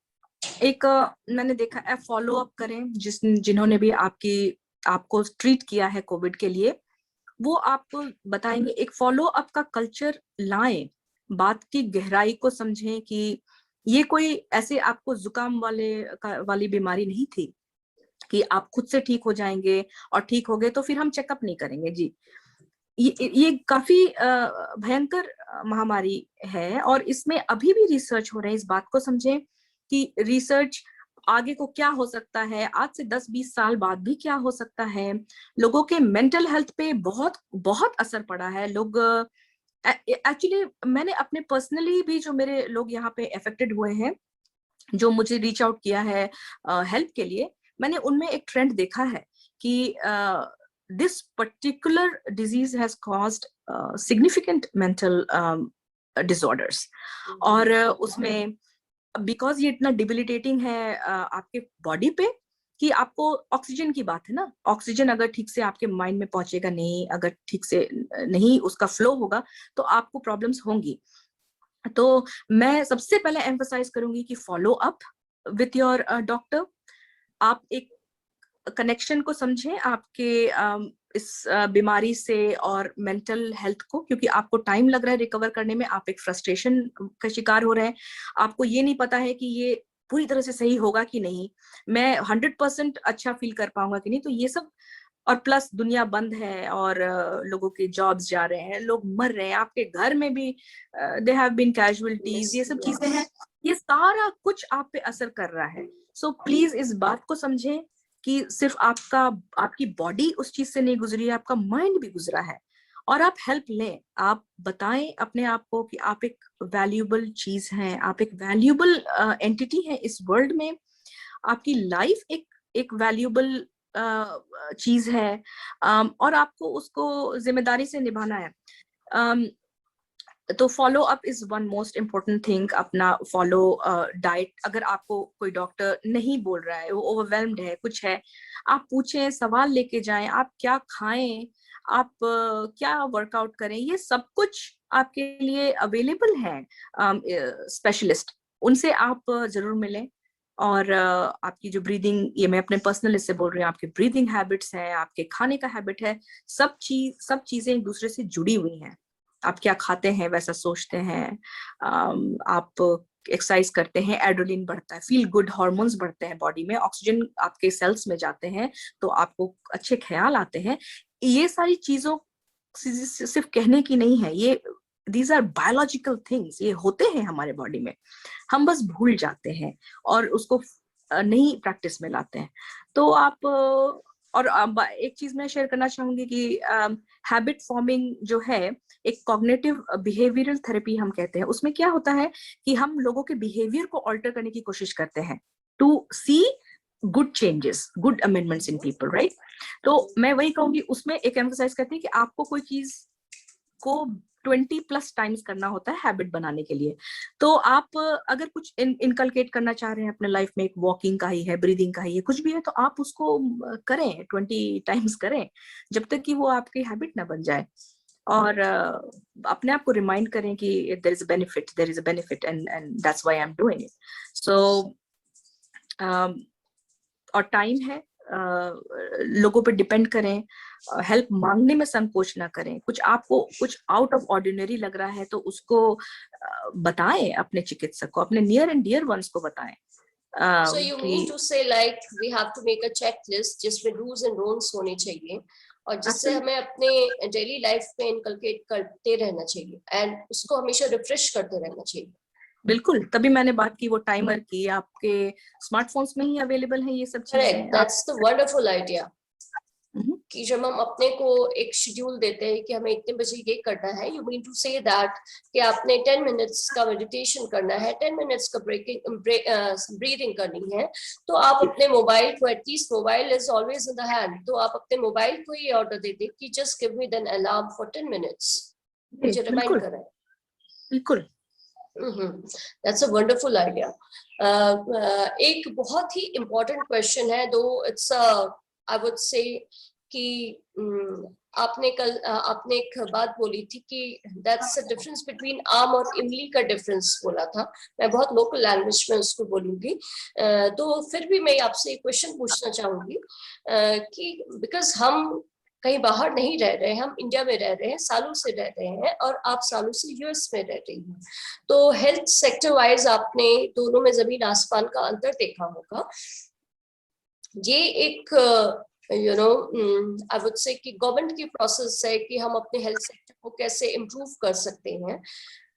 एक मैंने देखा है, फॉलो अप करें। जिन्होंने भी आपको ट्रीट किया है कोविड के लिए, वो आपको बताएंगे। एक फॉलो अप का कल्चर लाएं, बात की गहराई को समझें कि ये कोई ऐसे आपको जुकाम वाली बीमारी नहीं थी कि आप खुद से ठीक हो जाएंगे और ठीक हो गए तो फिर हम चेकअप नहीं करेंगे जी। ये काफी भयंकर महामारी है, और इसमें अभी भी रिसर्च हो रहे हैं। इस बात को समझें कि रिसर्च आगे को क्या हो सकता है, आज से 10-20 साल बाद भी क्या हो सकता है। लोगों के मेंटल हेल्थ पे बहुत बहुत असर पड़ा है। लोग एक्चुअली मैंने अपने पर्सनली भी, जो मेरे लोग यहाँ पे अफेक्टेड हुए हैं, जो मुझे रीच आउट किया है हेल्प के लिए, मैंने उनमें एक ट्रेंड देखा है कि this particular disease has caused significant mental disorders। और उसमें बिकॉज ये इतना डिबिलिटेटिंग है आपके बॉडी पे, कि आपको ऑक्सीजन की बात है ना, ऑक्सीजन अगर ठीक से आपके माइंड में पहुंचेगा नहीं, अगर ठीक से नहीं उसका फ्लो होगा, तो आपको प्रॉब्लम्स होंगी। तो मैं सबसे पहले एम्फसाइज करूंगी कि follow up with your doctor. आप एक कनेक्शन को समझें आपके इस बीमारी से और मेंटल हेल्थ को, क्योंकि आपको टाइम लग रहा है रिकवर करने में, आप एक फ्रस्ट्रेशन का शिकार हो रहे हैं, आपको ये नहीं पता है कि ये पूरी तरह से सही होगा कि नहीं, मैं 100% अच्छा फील कर पाऊंगा कि नहीं, तो ये सब, और प्लस दुनिया बंद है और लोगों के जॉब्स जा रहे हैं, लोग मर रहे हैं, आपके घर में भी दे हैव बीन कैजुअलिटीज, ये सब चीजें हैं, ये सारा कुछ आप पे असर कर रहा है। सो प्लीज इस बात को समझें कि सिर्फ आपकी बॉडी उस चीज से नहीं गुजरी है, आपका माइंड भी गुजरा है, और आप हेल्प लें, आप बताएं अपने आप को कि आप एक वैल्यूएबल चीज हैं, आप एक वैल्यूएबल एंटिटी है इस वर्ल्ड में, आपकी लाइफ एक वैल्यूएबल चीज है, और आपको उसको जिम्मेदारी से निभाना है। तो follow up is one most important thing. अपना फॉलो डाइट, अगर आपको कोई डॉक्टर नहीं बोल रहा है, वो ओवरवेल्म्ड है, कुछ है, आप पूछें, सवाल लेके जाएं, आप क्या खाएं, आप क्या वर्कआउट करें, ये सब कुछ आपके लिए अवेलेबल है। स्पेशलिस्ट, उनसे आप जरूर मिलें। और आपकी जो ब्रीदिंग, ये मैं अपने पर्सनल इससे बोल रही हूँ, आपके ब्रीदिंग हैबिट्स हैं, आपके खाने का हैबिट है, सब चीजें एक दूसरे से जुड़ी हुई हैं। आप क्या खाते हैं वैसा सोचते हैं, आप एक्सरसाइज करते हैं, एड्रेनलिन बढ़ता है, फील गुड हार्मोन्स बढ़ते हैं बॉडी में, ऑक्सीजन आपके सेल्स में जाते हैं तो आपको अच्छे ख्याल आते हैं। ये सारी चीजों सिर्फ कहने की नहीं है, ये दीज आर बायोलॉजिकल थिंग्स, ये होते हैं हमारे बॉडी में, हम बस भूल जाते हैं और उसको नहीं प्रैक्टिस में लाते हैं। तो आप और एक चीज मैं शेयर करना चाहूंगी कि हैबिट फॉर्मिंग जो है, एक कॉग्निटिव बिहेवियरल थेरेपी हम कहते हैं, उसमें क्या होता है कि हम लोगों के बिहेवियर को ऑल्टर करने की कोशिश करते हैं to see good changes, good amendments in people, right. तो मैं वही कहूंगी, उसमें एक एम्फसाइज करती है कि आपको कोई चीज को 20+ टाइम्स करना होता है हैबिट बनाने के लिए। तो आप अगर कुछ इनकलकेट करना चाह रहे हैं अपने लाइफ में, एक वॉकिंग का ही है, ब्रीदिंग का ही है, कुछ भी है, तो आप उसको करें, 20 टाइम्स करें, जब तक कि वो आपकी हैबिट ना बन जाए। और अपने आप को रिमाइंड करें कि there is a benefit and that's why I am doing it. So और टाइम है, लोगों पे डिपेंड करें, हेल्प मांगने में संकोच ना करें। आपको कुछ आउट ऑफ ऑर्डिनरी लग रहा है तो उसको बताएं अपने चिकित्सक को, अपने नियर एंड डियर वंस को बताएं। So you mean to say like we have to make a checklist जिसमें do's and don'ts होने चाहिए और जिससे हमें अपने डेली लाइफ में इनकलकेट करते रहना चाहिए एंड उसको हमेशा रिफ्रेश करते रहना चाहिए। बिल्कुल, तभी मैंने बात की वो टाइमर की, आपके स्मार्टफोन्स में ही अवेलेबल है ये सब चीजें। Correct, that's the wonderful idea कि जब हम अपने को एक शेड्यूल देते हैं कि हमें इतने बजे ये करना है, you mean to say that कि आपने 10 मिनट्स का मेडिटेशन करना है, 10 मिनट्स का ब्रीदिंग करनी है, तो आप अपने मोबाइल को, at least mobile is always in the hand, तो आप अपने मोबाइल को ये ऑर्डर दे दें कि just give me an alarm for 10 minutes, मुझे रिमाइंड करें। बिल्कुल, That's a wonderful idea. एक बहुत ही important question है, though it's I would say कि आपने एक बात बोली थी कि that's the difference between आम और इमली का difference बोला था। मैं बहुत local language में उसको बोलूंगी, तो फिर भी मैं आपसे एक question पूछना चाहूंगी कि because हम कहीं बाहर नहीं रह रहे हैं, हम इंडिया में रह रहे हैं, सालों से रह रहे हैं, और आप सालों से यूएस में रह रही हैं, तो हेल्थ सेक्टर वाइज आपने दोनों में जमीन आसमान का अंतर देखा होगा। ये एक आई वुड से कि गवर्नमेंट की प्रोसेस है कि हम अपने हेल्थ सेक्टर को कैसे इम्प्रूव कर सकते हैं।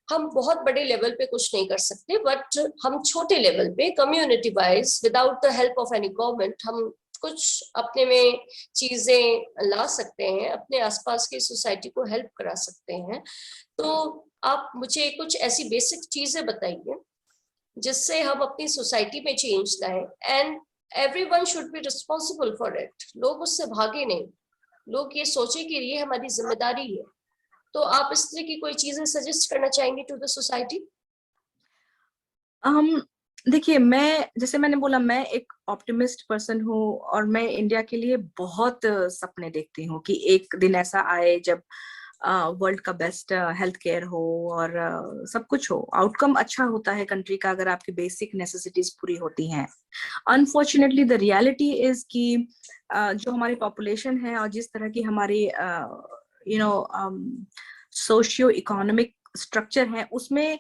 हम बहुत बड़े लेवल पे कुछ नहीं कर सकते, बट हम छोटे लेवल पे community wise without the help of any government हम कुछ अपने में चीजें ला सकते हैं, अपने आसपास की सोसाइटी को हेल्प करा सकते हैं। तो आप मुझे कुछ ऐसी बेसिक चीजें बताइए जिससे हम अपनी सोसाइटी में चेंज लाएं and everyone should be responsible for it. लोग उससे भागे नहीं, लोग ये सोचे कि ये हमारी जिम्मेदारी है। तो आप इस तरह की कोई चीजें सजेस्ट करना चाहेंगे टू द सोसाइटी? देखिए, जैसे मैंने बोला, मैं एक ऑप्टिमिस्ट पर्सन हूँ और मैं इंडिया के लिए बहुत सपने देखती हूँ कि एक दिन ऐसा आए जब वर्ल्ड का बेस्ट हेल्थ केयर हो और सब कुछ हो, आउटकम अच्छा होता है कंट्री का अगर आपकी बेसिक नेसेसिटीज पूरी होती हैं। अनफॉर्चुनेटली द रियलिटी इज कि जो हमारी पॉपुलेशन है और जिस तरह की हमारी सोशियो इकोनॉमिक स्ट्रक्चर है, उसमें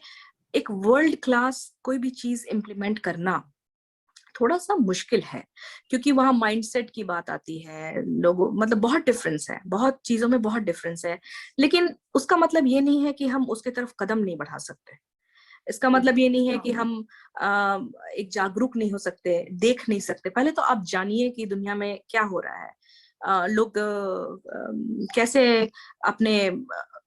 एक वर्ल्ड क्लास कोई भी चीज इम्प्लीमेंट करना थोड़ा सा मुश्किल है, क्योंकि वहां माइंडसेट की बात आती है, लोगों मतलब बहुत डिफरेंस है, बहुत चीजों में बहुत डिफरेंस है। लेकिन उसका मतलब ये नहीं है कि हम उसके तरफ कदम नहीं बढ़ा सकते। इसका मतलब ये नहीं है कि हम एक जागरूक नहीं हो सकते, देख नहीं सकते। पहले तो आप जानिए कि दुनिया में क्या हो रहा है, लोग कैसे अपने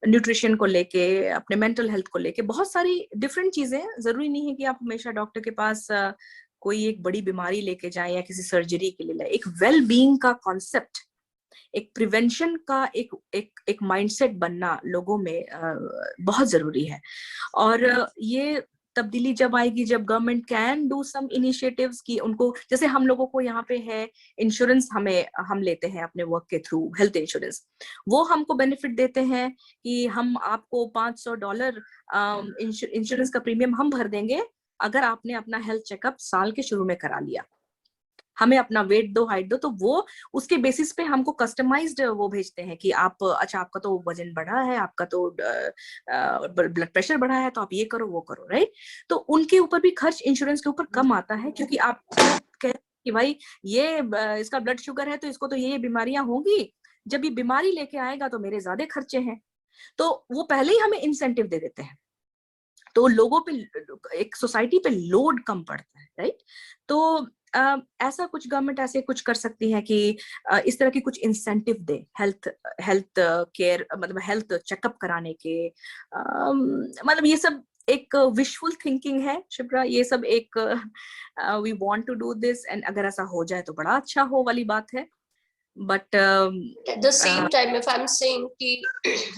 न्यूट्रिशन को लेके, अपने मेंटल हेल्थ को लेके, बहुत सारी डिफरेंट चीजें। जरूरी नहीं है कि आप हमेशा डॉक्टर के पास कोई एक बड़ी बीमारी लेके जाएं या किसी सर्जरी के लिए लाए। एक वेल बीइंग का कॉन्सेप्ट, एक प्रिवेंशन का एक माइंडसेट बनना लोगों में बहुत जरूरी है। और ये तब्दीली जब आएगी जब government can do some initiatives की उनको, जैसे हम लोगों को यहाँ पे है इंश्योरेंस, हम लेते हैं अपने वर्क के थ्रू हेल्थ इंश्योरेंस, वो हमको बेनिफिट देते हैं कि हम आपको $500 इंश्योरेंस का प्रीमियम हम भर देंगे अगर आपने अपना हेल्थ चेकअप साल के शुरू में करा लिया। हमें अपना वेट दो, हाइट दो, तो वो उसके बेसिस पे हमको कस्टमाइज्ड वो भेजते हैं कि आप, अच्छा आपका तो वजन बढ़ा है, आपका तो ब्लड प्रेशर बढ़ा है, तो आप ये करो वो करो, राइट। तो उनके ऊपर भी खर्च इंश्योरेंस के ऊपर कम आता है, क्योंकि आप कह कि भाई ये इसका ब्लड शुगर है तो इसको तो ये बीमारियां होंगी, जब ये बीमारी लेके आएगा तो मेरे ज्यादा खर्चे हैं। तो वो पहले ही हमें इंसेंटिव दे देते हैं, तो लोगों पे, एक सोसाइटी पे लोड कम पड़ता है, राइट। तो ऐसा कुछ गवर्नमेंट ऐसे कुछ कर सकती है कि इस तरह की कुछ इंसेंटिव दे हेल्थ केयर, मतलब हेल्थ चेकअप कराने के। मतलब ये सब एक विशफुल थिंकिंग है शिप्रा, ये सब एक we want to do this, and अगर ऐसा हो जाए तो बड़ा अच्छा हो वाली बात है। But at the same time if I am saying कि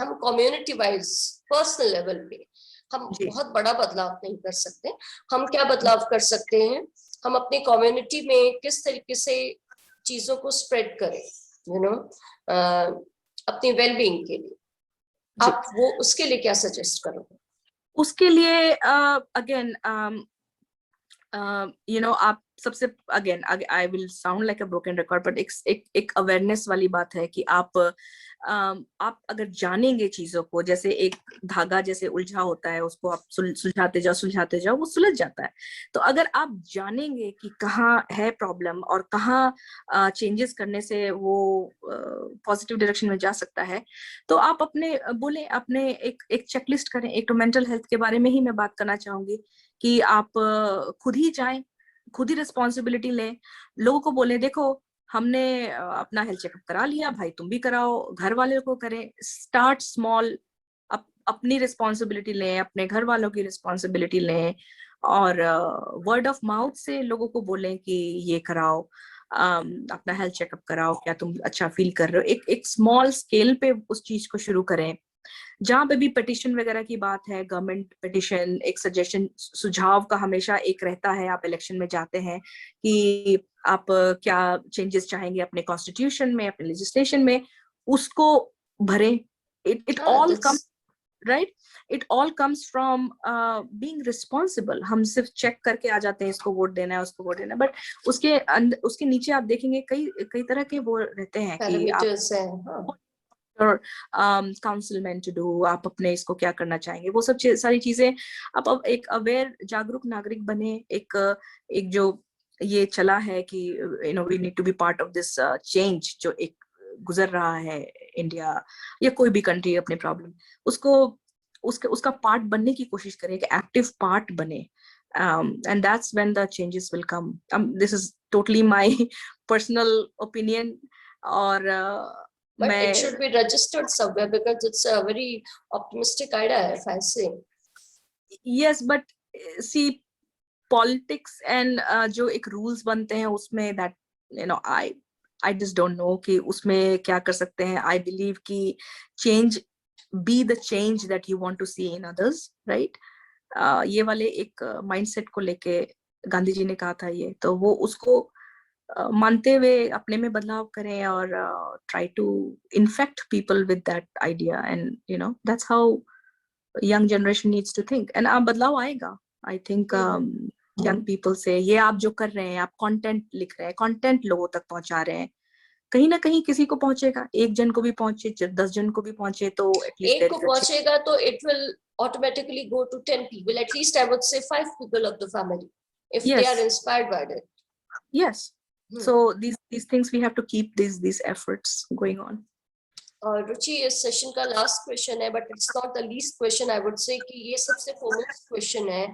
हम कम्युनिटी वाइज पर्सनल लेवल पे हम बहुत बड़ा बदलाव नहीं कर सकते। हम क्या बदलाव कर सकते हैं, हम अपनी कम्युनिटी में किस तरीके से चीजों को स्प्रेड करें, यू नो, अपनी वेलबींग के लिए। आप वो उसके लिए क्या सजेस्ट करोगे? उसके लिए अगेन आप सबसे, again I will sound like a broken record, but एक अवेयरनेस वाली बात है कि आप अगर जानेंगे चीजों को, जैसे एक धागा जैसे उलझा होता है, उसको आप सुलझाते जाओ वो सुलझ जाता है। तो अगर आप जानेंगे कि कहाँ है प्रॉब्लम और कहाँ चेंजेस करने से वो पॉजिटिव डायरेक्शन में जा सकता है, तो आप अपने एक चेकलिस्ट करें। एक तो मेंटल हेल्थ के बारे में ही मैं बात करना चाहूंगी कि आप खुद ही जाएं, खुद ही रिस्पॉन्सिबिलिटी लें, लोगों को बोले देखो हमने अपना हेल्थ चेकअप करा लिया, भाई तुम भी कराओ, घर वाले को करें। स्टार्ट स्मॉल, अपनी रिस्पॉन्सिबिलिटी लें, अपने घर वालों की रिस्पॉन्सिबिलिटी लें, और वर्ड ऑफ माउथ से लोगों को बोलें कि ये कराओ, अपना हेल्थ चेकअप कराओ, क्या तुम अच्छा फील कर रहे हो। एक स्मॉल स्केल पे उस चीज को शुरू करें। जहां पे भी पिटिशन वगैरह की बात है, गवर्नमेंट पिटिशन, एक सजेशन सुझाव का हमेशा एक रहता है, आप इलेक्शन में जाते हैं कि आप क्या चेंजेस चाहेंगे अपने कॉन्स्टिट्यूशन में, अपने लेजिस्लेशन में, उसको भरें। It all come right, it all comes from being responsible. हम सिर्फ चेक करके आ जाते हैं, इसको वोट देना है, उसको वोट देना है, बट उसके नीचे आप देखेंगे कई कई तरह के वो रहते हैं कि आप काउंसिलमेन टू डू, आप अपने इसको क्या करना चाहेंगे, वो सब सारी चीजें। आप अब एक अवेयर जागरूक नागरिक बने। एक जो ये चला है कि we need to be part of this change जो एक गुजर रहा है इंडिया या कोई भी कंट्री, अपने प्रॉब्लम उसका पार्ट बनने की कोशिश करें, एक एक्टिव पार्ट बने, and that's when the changes will come. This is totally my personal opinion, और but it should be registered somewhere because it's a very optimistic idea if I say. Yes, but see, politics and जो एक rules बनते हैं उसमें, that I just don't know कि उसमें क्या कर सकते हैं। I believe कि change, be the change that you want to see in others, right? ये वाले एक mindset को लेके गांधी जी ने कहा था ये, तो वो उसको मानते हुए अपने में बदलाव करें और try to infect people with that idea, and you know that's how young generation needs to think, and बदलाव आएगा। आई थिंक यंग पीपल से ये आप जो कर रहे हैं, आप कंटेंट लिख रहे हैं, कंटेंट लोगों तक पहुंचा रहे हैं, कहीं ना कहीं किसी को पहुंचेगा, एक जन को भी पहुंचे, 10 जन को भी पहुंचे, तो एटलीस्ट एक को पहुंचेगा तो it will automatically go to 10 people, at least I would say 5 people of the family, if they are inspired by it. Yes. So these things we have to keep these efforts going on. रुचि, इस session का last question है, but it's not the least question, I would say कि ये सबसे foremost question है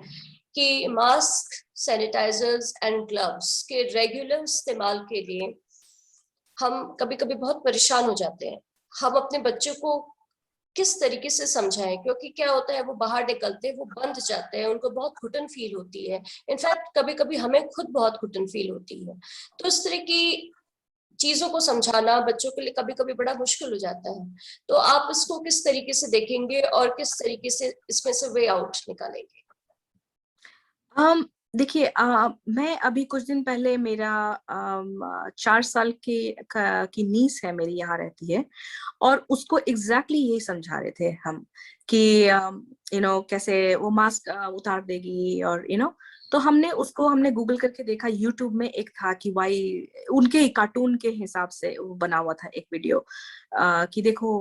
कि mask, sanitisers and gloves के regular इस्तेमाल के लिए हम कभी कभी बहुत परेशान हो जाते हैं। हम अपने बच्चों को किस तरीके से समझाएं, क्योंकि क्या होता है वो बाहर निकलते हैं, वो बंद जाते हैं, उनको बहुत घुटन फील होती है, इनफैक्ट कभी कभी हमें खुद बहुत घुटन फील होती है। तो इस तरह की चीजों को समझाना बच्चों के लिए कभी कभी बड़ा मुश्किल हो जाता है। तो आप इसको किस तरीके से देखेंगे और किस तरीके से इसमें से वे आउट निकालेंगे? देखिए, मैं अभी कुछ दिन पहले, मेरा 4 साल की नीस है मेरी, यहाँ रहती है, और उसको एग्जैक्टली यही समझा रहे थे हम कि यू नो कैसे वो मास्क उतार देगी, और यू नो तो हमने गूगल करके देखा, यूट्यूब में एक था कि वाई उनके कार्टून के हिसाब से वो बना हुआ था एक वीडियो, कि देखो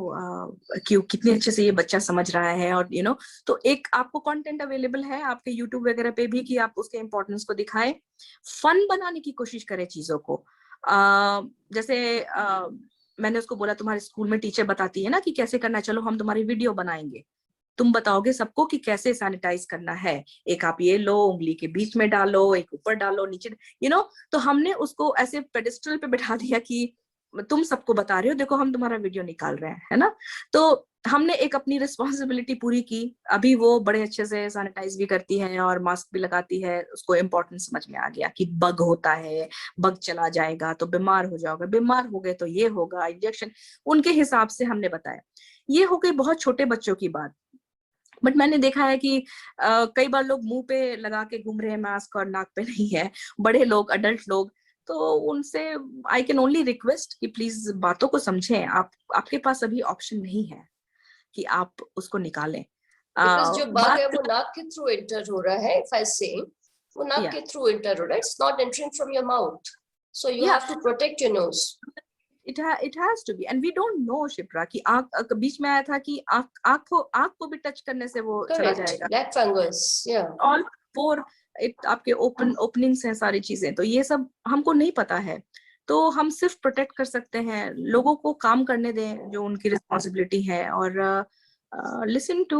क्यों कितने अच्छे से ये बच्चा समझ रहा है, और यू नो तो एक आपको कंटेंट अवेलेबल है आपके यूट्यूब वगैरह पे भी कि आप उसके इंपॉर्टेंस को दिखाएं, फन बनाने की कोशिश करें चीजों को। जैसे मैंने उसको बोला, तुम्हारे स्कूल में टीचर बताती है ना कि कैसे करना, चलो हम तुम्हारी वीडियो बनाएंगे, तुम बताओगे सबको कि कैसे सैनिटाइज करना है, एक आप ये लो, उंगली के बीच में डालो, एक ऊपर डालो, नीचे, यू नो तो हमने उसको ऐसे पेडिस्टल पे बैठा दिया कि तुम सबको बता रहे हो, देखो हम तुम्हारा वीडियो निकाल रहे हैं, है ना। तो हमने एक अपनी रिस्पॉन्सिबिलिटी पूरी की। अभी वो बड़े अच्छे से सैनिटाइज भी करती है और मास्क भी लगाती है, उसको इम्पोर्टेंस समझ में आ गया कि बग होता है, बग चला जाएगा तो बीमार हो जाओगे, बीमार हो गए तो ये होगा, इंजेक्शन, उनके हिसाब से हमने बताया। ये हो गई बहुत छोटे बच्चों की बात। बट मैंने देखा है कि कई बार लोग मुंह पे लगा के घूम रहे हैं मास्क और नाक पे नहीं है, बड़े लोग, अडल्ट लोग, तो उनसे आई कैन ओनली रिक्वेस्ट कि प्लीज बातों को समझें। आपके पास अभी ऑप्शन नहीं है कि आप उसको निकालें। बिकॉज़ जो बग है वो नाक के थ्रू एंटर हो रहा है, इफ आई से वो नाक के थ्रू एंटर हो रहा है, it's not entering from your mouth, so you have to protect your nose. It has to be, and we don't know, Shipra, कि आँख बीच में आया था कि आँख को भी टच करने से वो चला जाएगा। Black fungus, yeah. All four आपके ओपनिंग्स हैं, सारी चीजें, तो ये सब हमको नहीं पता है। तो हम सिर्फ प्रोटेक्ट कर सकते हैं, लोगों को काम करने दें जो उनकी रिस्पॉन्सिबिलिटी है, और listen to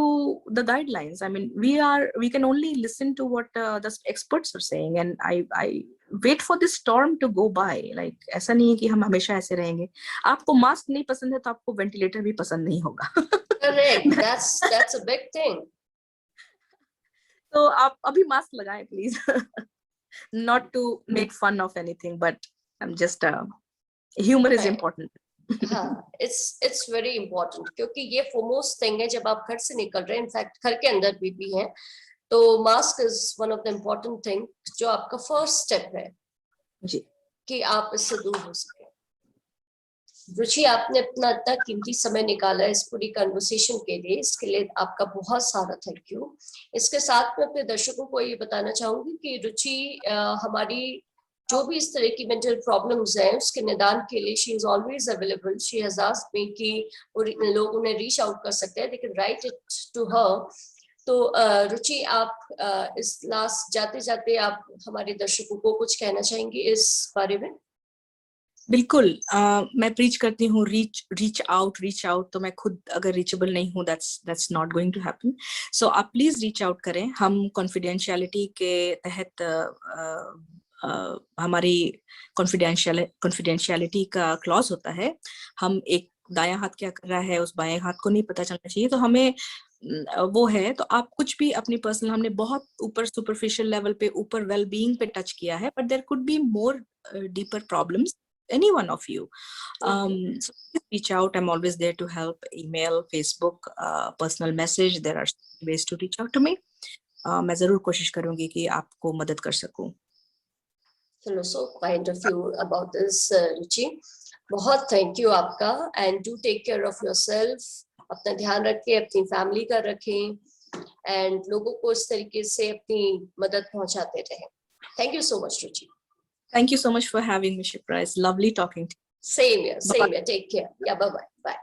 the guidelines. I mean, we can only listen to what the experts are saying, and I wait for this storm to go by. Like, ऐसा नहीं है कि हम हमेशा ऐसे रहेंगे। आपको मास्क नहीं पसंद है तो आपको वेंटिलेटर भी पसंद नहीं होगा। Correct, that's a big thing. तो आप अभी मास्क लगाएं please. Not to make fun of anything, but I'm just humor is important. हाँ, it's very important, क्योंकि ये foremost thing है जब आप घर से निकल रहे हैं, इनफैक्ट घर के अंदर भी है, तो mask is one of the important thing, जो आपका फर्स्ट स्टेप है जी, कि आप इससे दूर हो सके। रुचि, आपने अपना इतना कीमती समय निकाला इस पूरी कन्वर्सेशन के लिए, इसके लिए आपका बहुत सारा थैंक यू। इसके साथ में अपने दर्शकों को ये बताना चाहूंगी कि रुचि हमारी जो भी इस तरह की मेंटल प्रॉब्लम्स हैं उसके निदान के लिए she is always available. She has asked me कि लोग उन्हें रीच आउट कर सकते हैं, they can write it to her. तो रुचि, आप इस लास्ट जाते जाते आप हमारे दर्शकों को कुछ कहना चाहेंगे इस बारे में? बिल्कुल। मैं प्रीच करती हूँ रीच आउट, तो मैं खुद अगर रीचेबल नहीं हूँ, that's not going to happen. So आप प्लीज रीच आउट करें। हम कॉन्फिडेंशियलिटी के तहत हमारी कॉन्फिडेंशियलिटी का क्लॉज होता है। हम एक दायां हाथ क्या कर रहा है उस बाएं हाथ को नहीं पता चलना चाहिए, तो हमें वो है। तो आप कुछ भी अपनी पर्सनल, हमने बहुत ऊपर सुपरफिशियल लेवल पे, ऊपर वेलबींग पे टच किया है, but there could be more deeper problems, any one of you. So please reach out. I'm always there to help. Email, Facebook, personal message. There are ways to reach out to me. मैं जरूर कोशिश करूंगी कि आपको मदद कर सकूं। चलो, so kind of you about this, Ruchi. बहुत थैंक यू आपका. And do take care of yourself. अपना ध्यान रखें, अपनी फैमिली का रखें, एंड लोगों को इस तरीके से अपनी मदद पहुंचाते रहें. Thank you so much Ruchi. Thank you so much for having me, Shipra. It's lovely talking to you. Same here. Take care. Yeah bye bye.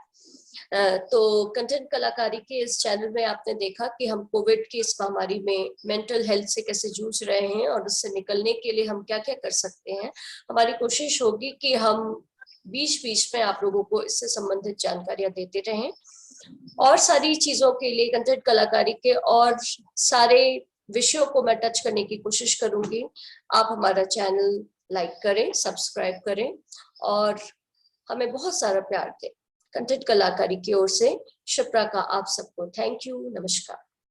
तो कंटेंट कलाकारी के इस चैनल में आपने देखा कि हम कोविड की इस महामारी में मेंटल हेल्थ से कैसे जूझ रहे हैं और उससे निकलने के लिए हम क्या क्या कर सकते हैं. हमारी कोशिश होगी कि हम बीच बीच में आप लोगों को इससे संबंधित जानकारियां देते रहें. और सारी चीजों के लिए, कंटेंट कलाकारी के और सारे विषयों को मैं टच करने की कोशिश करूंगी. आप हमारा चैनल लाइक करें, सब्सक्राइब करें और हमें बहुत सारा प्यार दें. कंटेंट कलाकारी की ओर से शिप्रा का आप सबको थैंक यू. नमस्कार.